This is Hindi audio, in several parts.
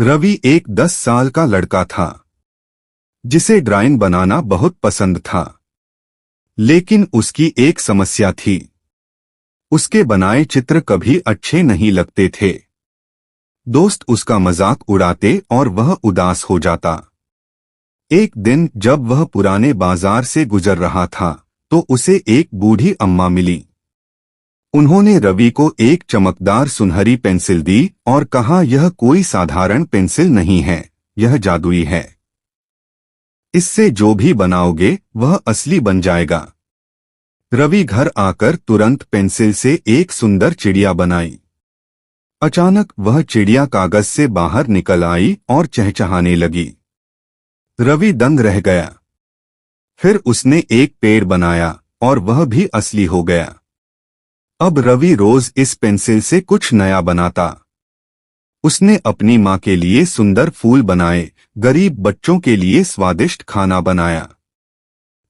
रवि एक 10 साल का लड़का था जिसे ड्राइंग बनाना बहुत पसंद था। लेकिन उसकी एक समस्या थी। उसके बनाए चित्र कभी अच्छे नहीं लगते थे। दोस्त उसका मजाक उड़ाते और वह उदास हो जाता। एक दिन जब वह पुराने बाजार से गुजर रहा था तो उसे एक बूढ़ी अम्मा मिली। उन्होंने रवि को एक चमकदार सुनहरी पेंसिल दी और कहा, यह कोई साधारण पेंसिल नहीं है, यह जादुई है। इससे जो भी बनाओगे वह असली बन जाएगा। रवि घर आकर तुरंत पेंसिल से एक सुंदर चिड़िया बनाई। अचानक वह चिड़िया कागज से बाहर निकल आई और चहचहाने लगी। रवि दंग रह गया। फिर उसने एक पेड़ बनाया और वह भी असली हो गया। अब रवि रोज इस पेंसिल से कुछ नया बनाता। उसने अपनी माँ के लिए सुंदर फूल बनाए, गरीब बच्चों के लिए स्वादिष्ट खाना बनाया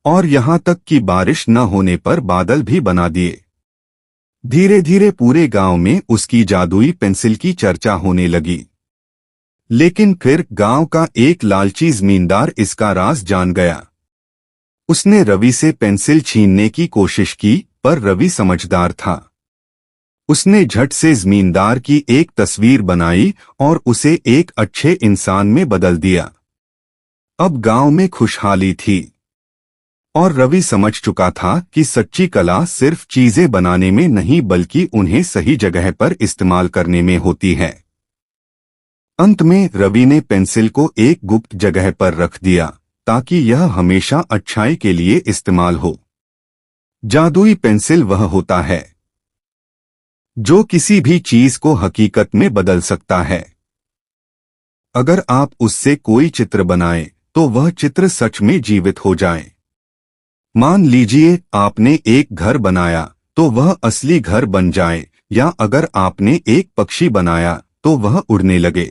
और यहाँ तक कि बारिश न होने पर बादल भी बना दिए। धीरे धीरे पूरे गांव में उसकी जादुई पेंसिल की चर्चा होने लगी। लेकिन फिर गांव का एक लालची जमींदार इसका राज जान गया। उसने रवि से पेंसिल छीनने की कोशिश की, पर रवि समझदार था। उसने झट से जमींदार की एक तस्वीर बनाई और उसे एक अच्छे इंसान में बदल दिया। अब गांव में खुशहाली थी और रवि समझ चुका था कि सच्ची कला सिर्फ चीजें बनाने में नहीं बल्कि उन्हें सही जगह पर इस्तेमाल करने में होती है। अंत में रवि ने पेंसिल को एक गुप्त जगह पर रख दिया ताकि यह हमेशा अच्छाई के लिए इस्तेमाल हो। जादुई पेंसिल वह होता है जो किसी भी चीज को हकीकत में बदल सकता है। अगर आप उससे कोई चित्र बनाएं तो वह चित्र सच में जीवित हो जाए। मान लीजिए आपने एक घर बनाया तो वह असली घर बन जाए, या अगर आपने एक पक्षी बनाया तो वह उड़ने लगे।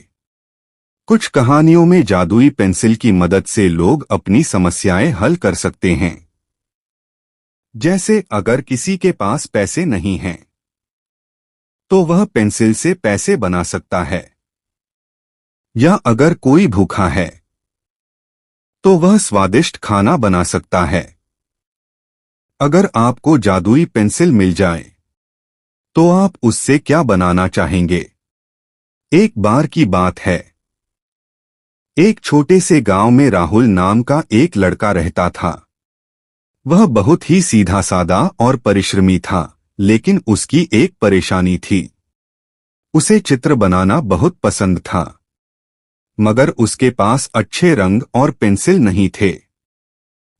कुछ कहानियों में जादुई पेंसिल की मदद से लोग अपनी समस्याएं हल कर सकते हैं। जैसे अगर किसी के पास पैसे नहीं हैं तो वह पेंसिल से पैसे बना सकता है, या अगर कोई भूखा है तो वह स्वादिष्ट खाना बना सकता है। अगर आपको जादुई पेंसिल मिल जाए तो आप उससे क्या बनाना चाहेंगे? एक बार की बात है, एक छोटे से गांव में राहुल नाम का एक लड़का रहता था। वह बहुत ही सीधा सादा और परिश्रमी था, लेकिन उसकी एक परेशानी थी। उसे चित्र बनाना बहुत पसंद था, मगर उसके पास अच्छे रंग और पेंसिल नहीं थे।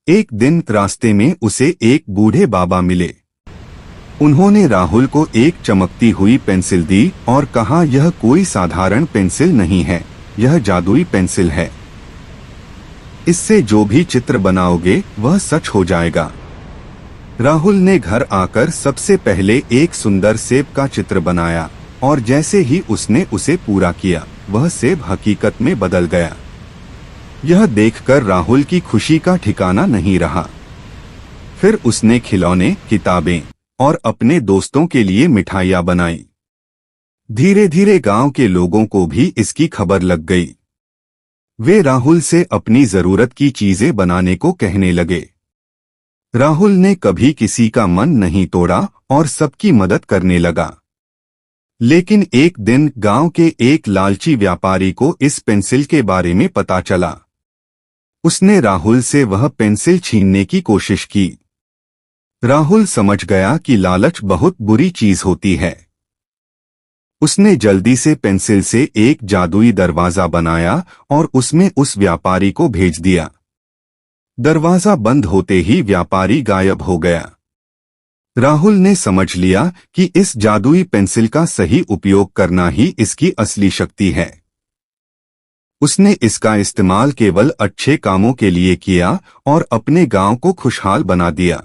एक दिन रास्ते में उसे एक बूढ़े बाबा मिले। उन्होंने राहुल को एक चमकती हुई पेंसिल दी और कहा, यह कोई साधारण पेंसिल नहीं है, यह जादुई पेंसिल है। इससे जो भी चित्र बनाओगे वह सच हो जाएगा। राहुल ने घर आकर सबसे पहले एक सुंदर सेब का चित्र बनाया और जैसे ही उसने उसे पूरा किया वह सेब हकीकत में बदल गया। यह देखकर राहुल की खुशी का ठिकाना नहीं रहा। फिर उसने खिलौने, किताबें और अपने दोस्तों के लिए मिठाइयाँ बनाई। धीरे धीरे गांव के लोगों को भी इसकी खबर लग गई। वे राहुल से अपनी जरूरत की चीजें बनाने को कहने लगे। राहुल ने कभी किसी का मन नहीं तोड़ा और सबकी मदद करने लगा। लेकिन एक दिन गांव के एक लालची व्यापारी को इस पेंसिल के बारे में पता चला। उसने राहुल से वह पेंसिल छीनने की कोशिश की। राहुल समझ गया कि लालच बहुत बुरी चीज होती है। उसने जल्दी से पेंसिल से एक जादुई दरवाजा बनाया और उसमें उस व्यापारी को भेज दिया। दरवाजा बंद होते ही व्यापारी गायब हो गया। राहुल ने समझ लिया कि इस जादुई पेंसिल का सही उपयोग करना ही इसकी असली शक्ति है। उसने इसका इस्तेमाल केवल अच्छे कामों के लिए किया और अपने गांव को खुशहाल बना दिया।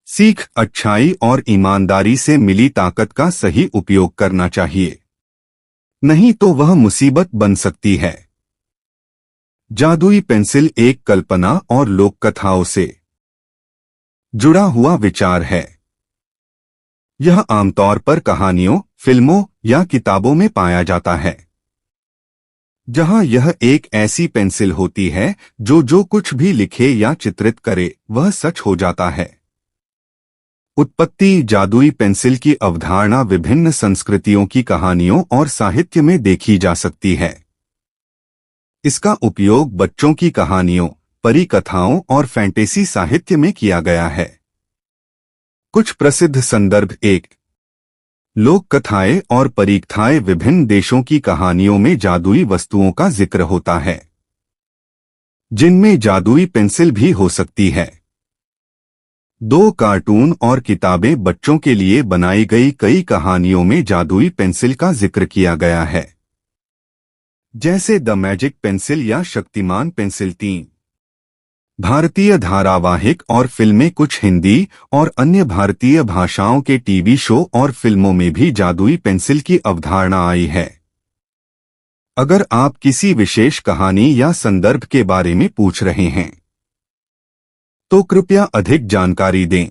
सीख, अच्छाई और ईमानदारी से मिली ताकत का सही उपयोग करना चाहिए, नहीं तो वह मुसीबत बन सकती है। जादुई पेंसिल एक कल्पना और लोक कथाओं से जुड़ा हुआ विचार है। यह आमतौर पर कहानियों, फिल्मों या किताबों में पाया जाता है। जहां यह एक ऐसी पेंसिल होती है जो कुछ भी लिखे या चित्रित करे वह सच हो जाता है। उत्पत्ति। जादुई पेंसिल की अवधारणा विभिन्न संस्कृतियों की कहानियों और साहित्य में देखी जा सकती है। इसका उपयोग बच्चों की कहानियों, परी कथाओं और फैंटेसी साहित्य में किया गया है। कुछ प्रसिद्ध संदर्भ। 1। लोक कथाएं और परीकथाएं। विभिन्न देशों की कहानियों में जादुई वस्तुओं का जिक्र होता है, जिनमें जादुई पेंसिल भी हो सकती है। 2। कार्टून और किताबें। बच्चों के लिए बनाई गई कई कहानियों में जादुई पेंसिल का जिक्र किया गया है, जैसे द मैजिक पेंसिल या शक्तिमान पेंसिल। 3। भारतीय धारावाहिक और फिल्में। कुछ हिंदी और अन्य भारतीय भाषाओं के टीवी शो और फिल्मों में भी जादुई पेंसिल की अवधारणा आई है। अगर आप किसी विशेष कहानी या संदर्भ के बारे में पूछ रहे हैं तो कृपया अधिक जानकारी दें।